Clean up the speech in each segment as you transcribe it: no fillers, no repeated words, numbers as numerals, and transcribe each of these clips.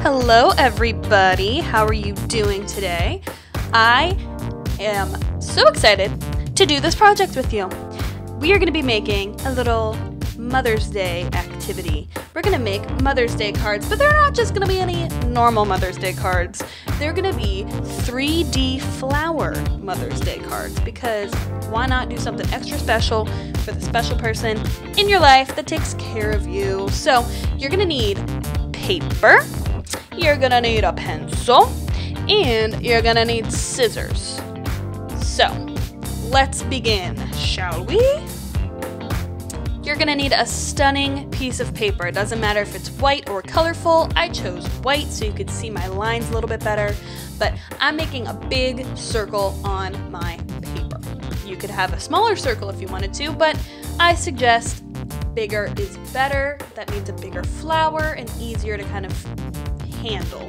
Hello everybody, how are you doing today? I am so excited to do this project with you. We are going to be making a little Mother's Day activity. We're going to make Mother's Day cards, but they're not just going to be any normal Mother's Day cards. They're going to be 3D flower Mother's Day cards, because why not do something extra special for the special person in your life that takes care of you? So you're going to need paper, you're going to need a pencil, and you're going to need scissors. So let's begin, shall we? You're going to need a stunning piece of paper. It doesn't matter if it's white or colorful. I chose white so you could see my lines a little bit better, but I'm making a big circle on my paper. You could have a smaller circle if you wanted to, but I suggest bigger is better. That means a bigger flower and easier to kind of handle.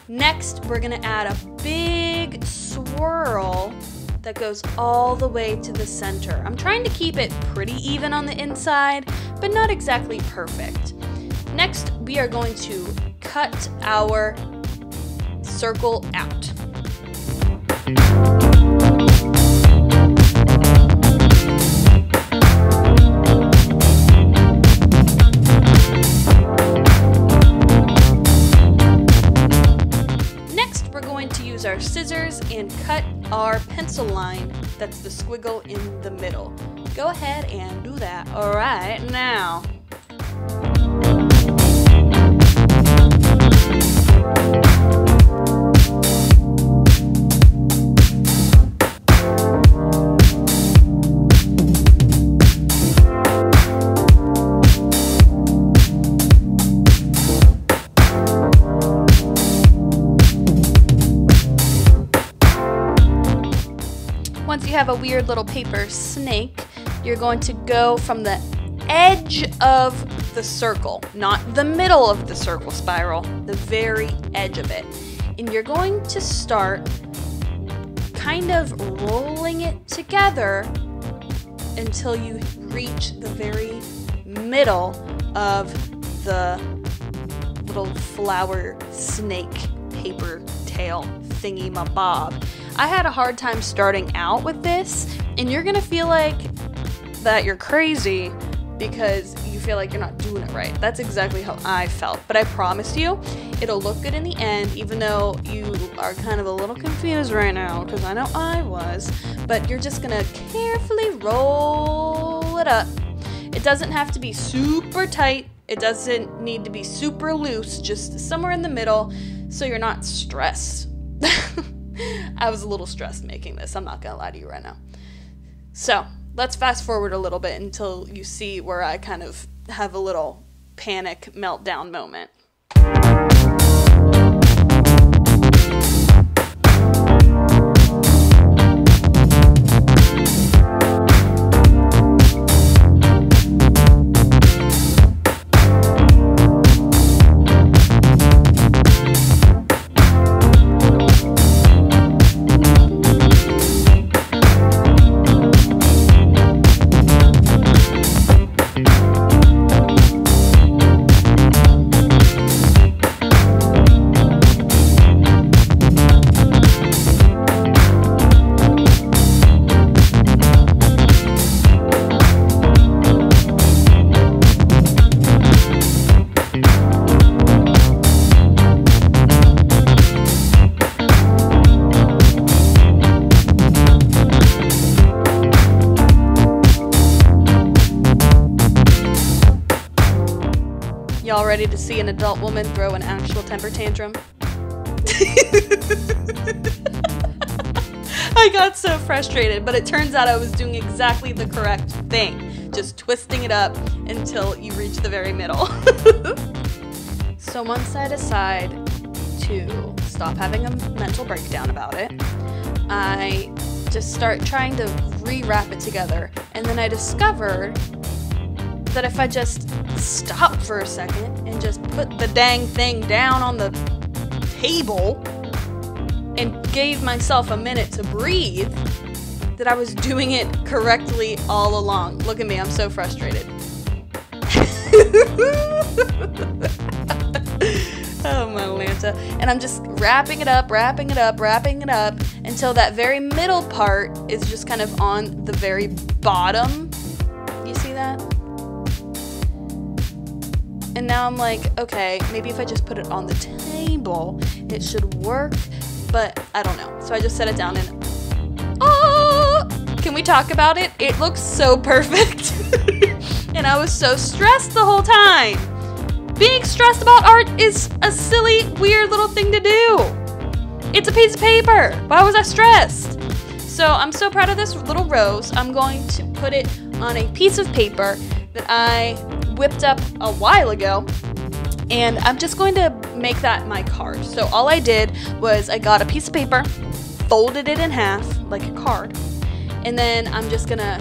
Next, we're going to add a big swirl that goes all the way to the center. I'm trying to keep it pretty even on the inside, but not exactly perfect. Next, we are going to cut our circle out. Our scissors and cut our pencil line that's the squiggle in the middle. Go ahead and do that right now. Once you have a weird little paper snake, you're going to go from the edge of the circle, not the middle of the circle spiral, the very edge of it. And you're going to start kind of rolling it together until you reach the very middle of the little flower snake paper tail thingy mabob. I had a hard time starting out with this, and you're gonna feel like that you're crazy because you feel like you're not doing it right. That's exactly how I felt, but I promise you it'll look good in the end, even though you are kind of a little confused right now, because I know I was. But you're just gonna carefully roll it up. It doesn't have to be super tight, it doesn't need to be super loose, just somewhere in the middle so you're not stressed. I was a little stressed making this, I'm not gonna lie to you right now. So let's fast forward a little bit until you see where I kind of have a little panic meltdown moment. Y'all ready to see an adult woman throw an actual temper tantrum? I got so frustrated, but it turns out I was doing exactly the correct thing. Just twisting it up until you reach the very middle. So once I decide to stop having a mental breakdown about it, I just start trying to rewrap it together. And then I discovered that if I just stop for a second and just put the dang thing down on the table and gave myself a minute to breathe, that I was doing it correctly all along. Look at me, I'm so frustrated. Oh my land. pizza, and I'm just wrapping it up until that very middle part is just kind of on the very bottom. You see that? And now I'm like, okay, maybe if I just put it on the table, it should work, but I don't know. So I just set it down and, oh, can we talk about it? It looks so perfect. And I was so stressed the whole time. Being stressed about art is a silly, weird little thing to do. It's a piece of paper. Why was I stressed? So I'm so proud of this little rose. I'm going to put it on a piece of paper that I whipped up a while ago. And I'm just going to make that my card. So all I did was I got a piece of paper, folded it in half like a card, and then I'm just gonna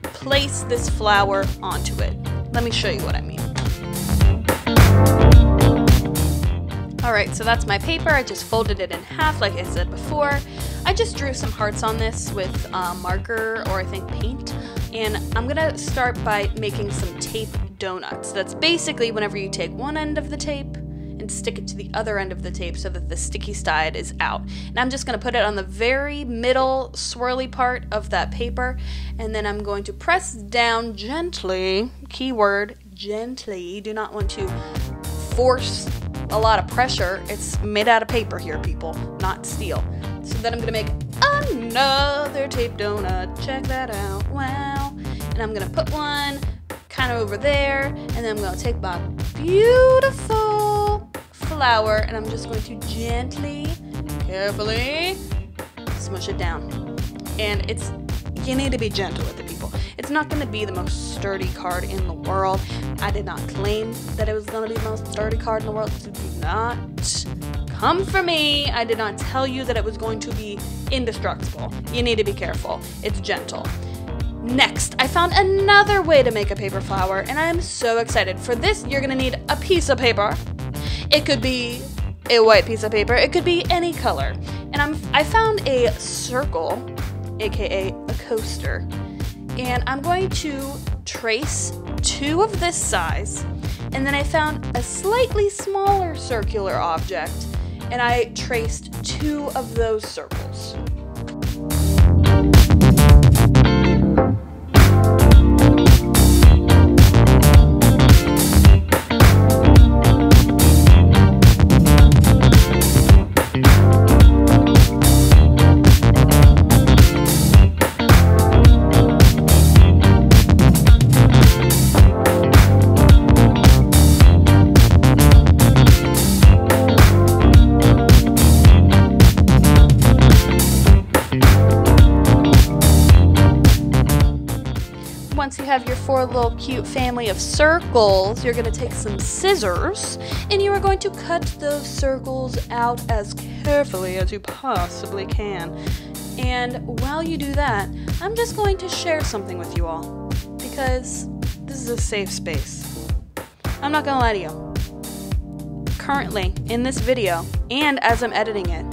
place this flower onto it. Let me show you what I mean. Alright, so that's my paper. I just folded it in half like I said before. I just drew some hearts on this with marker, or I think paint, and I'm gonna start by making some tape donuts. That's basically whenever you take one end of the tape and stick it to the other end of the tape so that the sticky side is out. And I'm just going to put it on the very middle swirly part of that paper, and then I'm going to press down gently, keyword gently. You do not want to force a lot of pressure. It's made out of paper here, people, not steel. So then I'm going to make another tape donut. Check that out. Wow. And I'm going to put one kind of over there, and then I'm going to take my beautiful flower, and I'm just going to gently, carefully smush it down. And you need to be gentle with it, people. It's not going to be the most sturdy card in the world. I did not claim that it was going to be the most sturdy card in the world, so do not come for me. I did not tell you that it was going to be indestructible. You need to be careful. It's gentle. Next, I found another way to make a paper flower, and I'm so excited. For this, you're gonna need a piece of paper. It could be a white piece of paper. It could be any color. And I found a circle, aka a coaster, and I'm going to trace 2 of this size, and then I found a slightly smaller circular object, and I traced 2 of those circles. Once you have your 4 little cute family of circles, you're going to take some scissors and you are going to cut those circles out as carefully as you possibly can. And while you do that, I'm just going to share something with you all, because this is a safe space. I'm not going to lie to you. Currently, in this video, and as I'm editing it,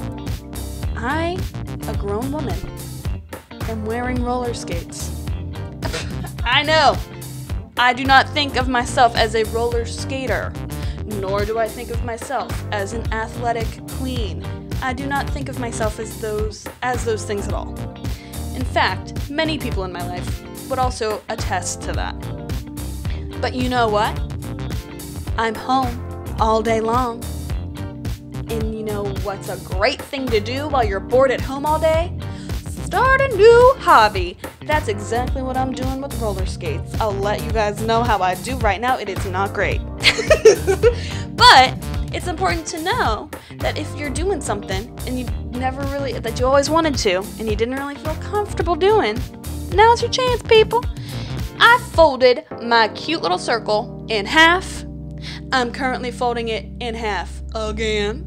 I, a grown woman, am wearing roller skates. I know, I do not think of myself as a roller skater, nor do I think of myself as an athletic queen. I do not think of myself as those things at all. In fact, many people in my life would also attest to that. But you know what? I'm home all day long. And you know what's a great thing to do while you're bored at home all day? Start a new hobby. That's exactly what I'm doing with roller skates. I'll let you guys know how I do right now. It is not great. But it's important to know that if you're doing something and that you always wanted to and you didn't really feel comfortable doing, now's your chance, people. I folded my cute little circle in half. I'm currently folding it in half again.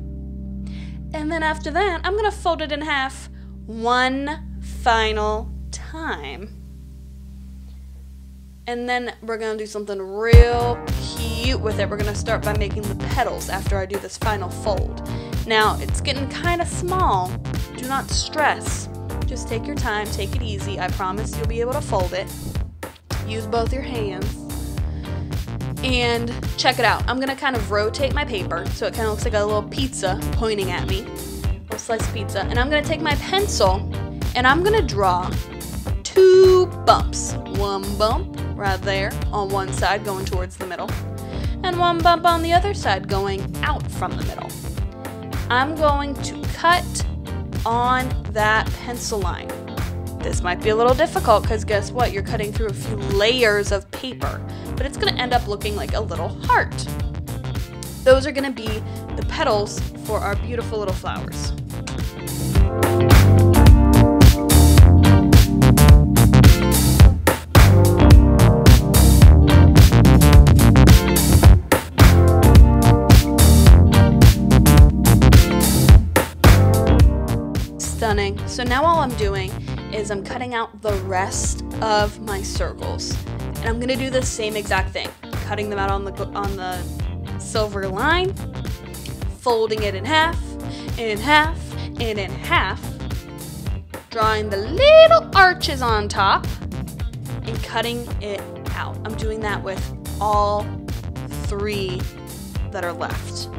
And then after that, I'm going to fold it in half one final time. And then we're going to do something real cute with it. We're going to start by making the petals after I do this final fold. Now, it's getting kind of small. Do not stress. Just take your time, take it easy. I promise you'll be able to fold it. Use both your hands. And check it out. I'm gonna kind of rotate my paper so it kind of looks like a little pizza pointing at me, a little slice of pizza. And I'm gonna take my pencil and I'm gonna draw 2 bumps. 1 bump right there on one side going towards the middle, and 1 bump on the other side going out from the middle. I'm going to cut on that pencil line. This might be a little difficult because guess what? You're cutting through a few layers of paper, but it's going to end up looking like a little heart. Those are going to be the petals for our beautiful little flowers. Stunning. So now all I'm doing is I'm cutting out the rest of my circles, and I'm gonna do the same exact thing, cutting them out on the silver line, folding it in half, in half, and in half, drawing the little arches on top, and cutting it out. I'm doing that with all 3 that are left.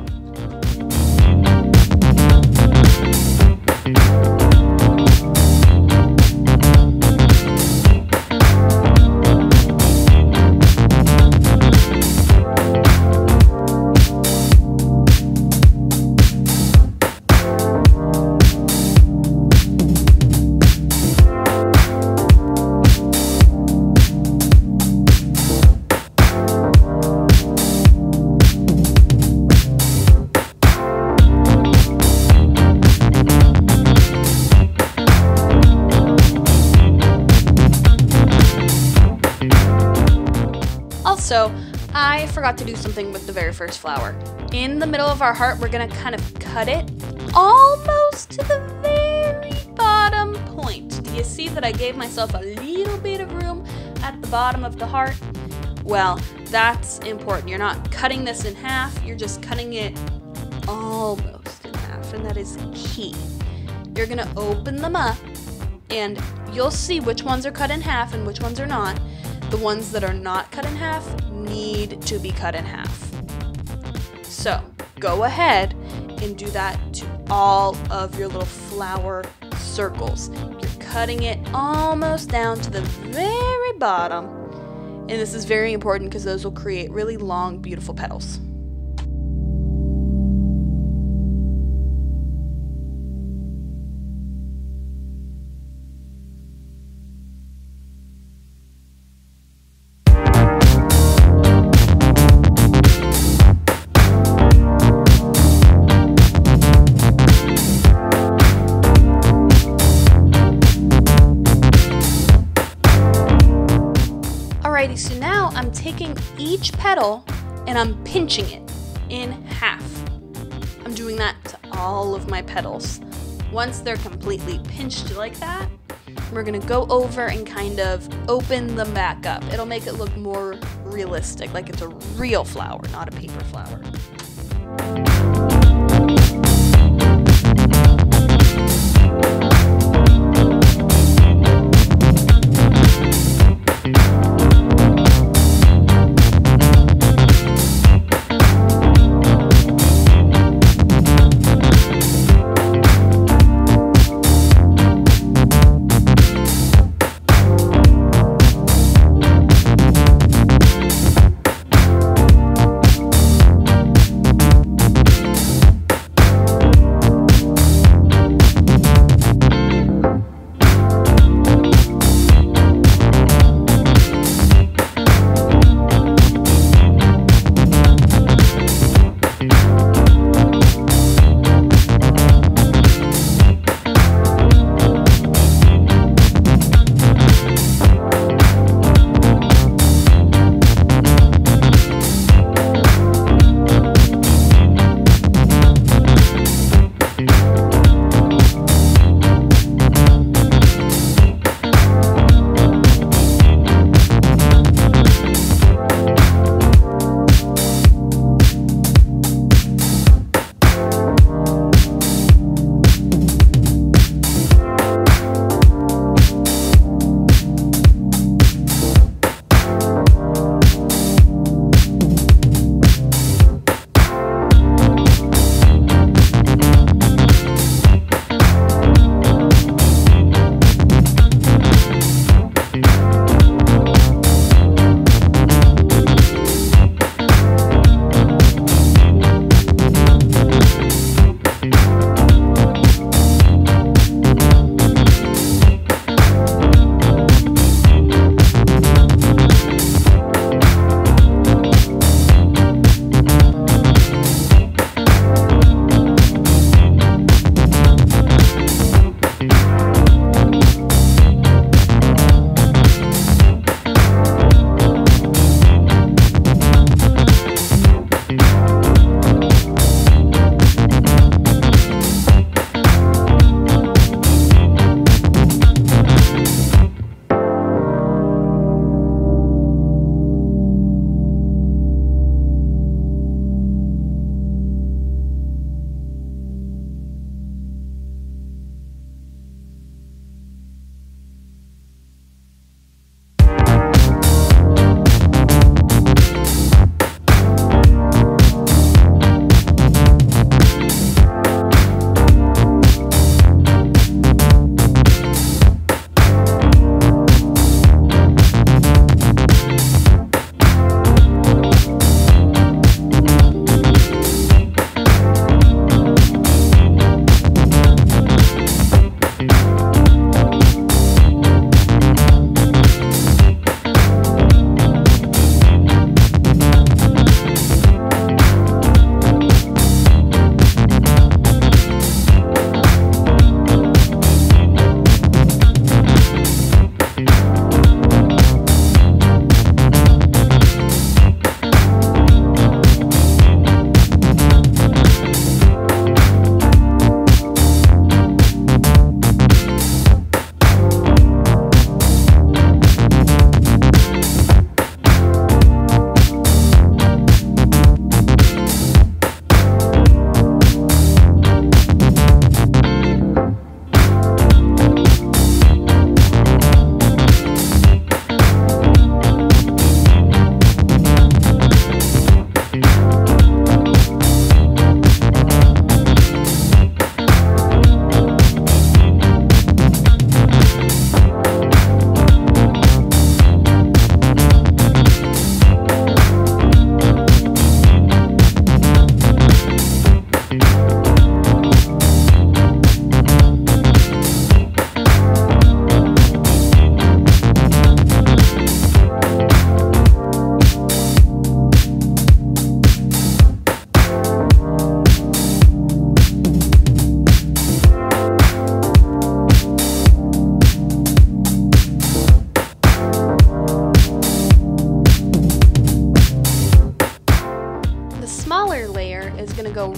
Also, I forgot to do something with the very first flower. In the middle of our heart, we're gonna kind of cut it almost to the very bottom point. Do you see that I gave myself a little bit of room at the bottom of the heart? Well, that's important. You're not cutting this in half, you're just cutting it almost in half, and that is key. You're gonna open them up, and you'll see which ones are cut in half and which ones are not. The ones that are not cut in half need to be cut in half. So go ahead and do that to all of your little flower circles. You're cutting it almost down to the very bottom. And this is very important because those will create really long, beautiful petals. Alrighty, so now I'm taking each petal and I'm pinching it in half. I'm doing that to all of my petals. Once they're completely pinched like that, we're gonna go over and kind of open them back up. It'll make it look more realistic, like it's a real flower, not a paper flower.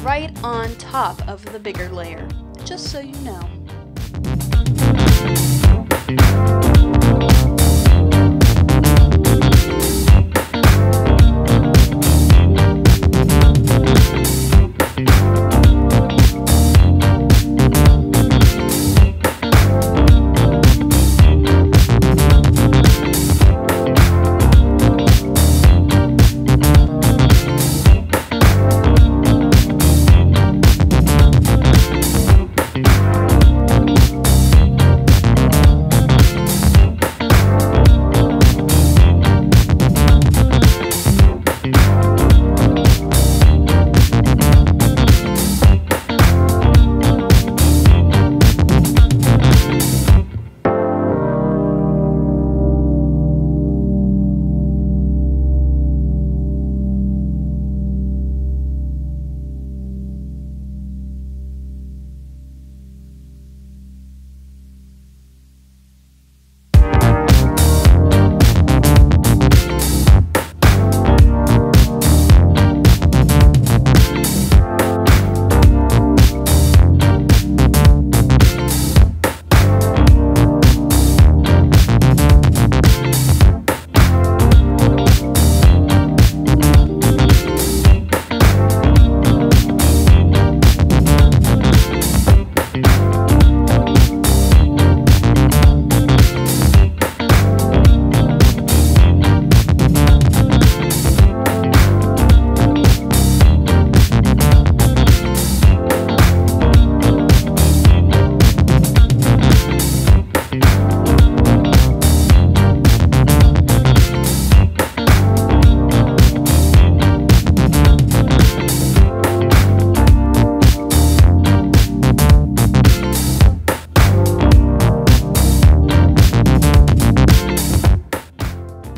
right on top of the bigger layer, just so you know.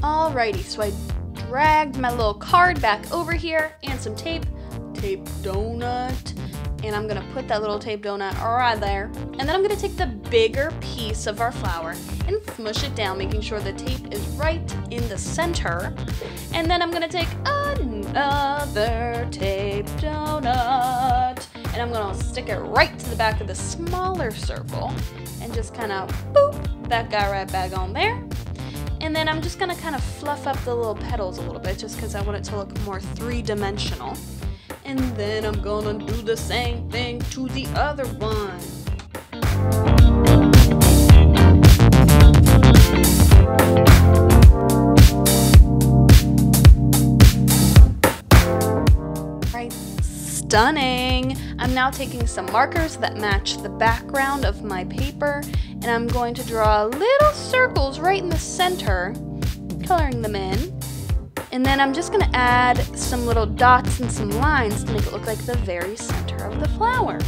Alrighty, so I dragged my little card back over here and some tape donut, and I'm gonna put that little tape donut right there, and then I'm gonna take the bigger piece of our flower and smush it down, making sure the tape is right in the center, and then I'm gonna take another tape donut, and I'm gonna stick it right to the back of the smaller circle, and just kind of boop that guy right back on there. And then I'm just gonna kind of fluff up the little petals a little bit, just because I want it to look more three-dimensional. And then I'm gonna do the same thing to the other one. Right, stunning! I'm now taking some markers that match the background of my paper, and I'm going to draw little circles right in the center, coloring them in. And then I'm just going to add some little dots and some lines to make it look like the very center of the flower.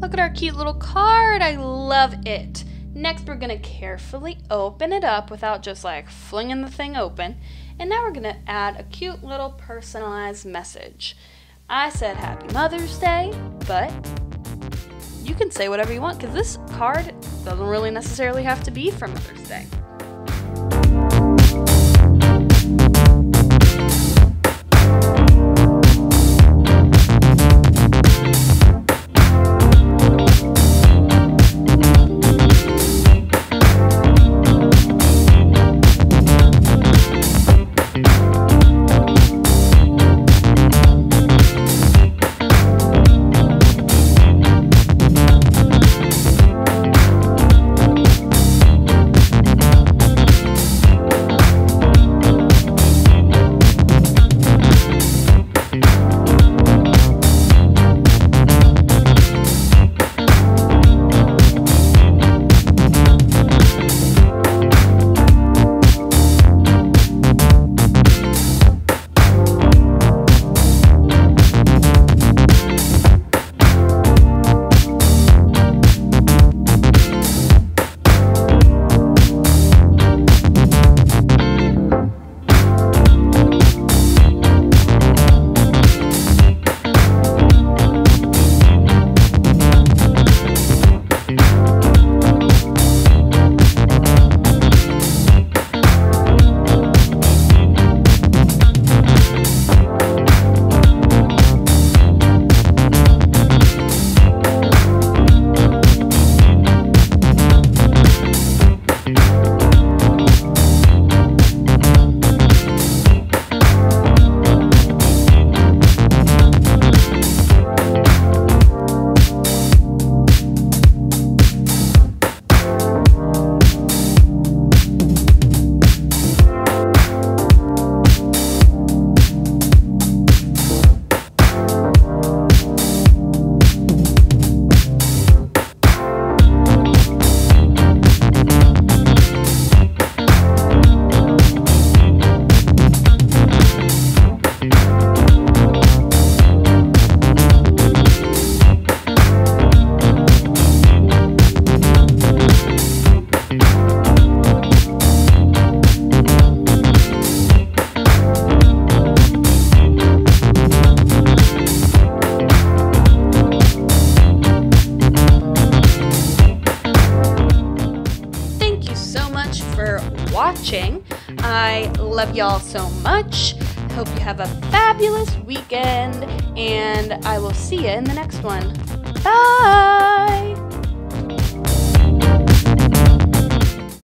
Look at our cute little card. I love it. Next, we're going to carefully open it up without just like flinging the thing open. And now we're going to add a cute little personalized message. I said Happy Mother's Day, but you can say whatever you want because this card doesn't really necessarily have to be for Mother's Day. watching. I love y'all so much. Hope you have a fabulous weekend, and I will see you in the next one. Bye!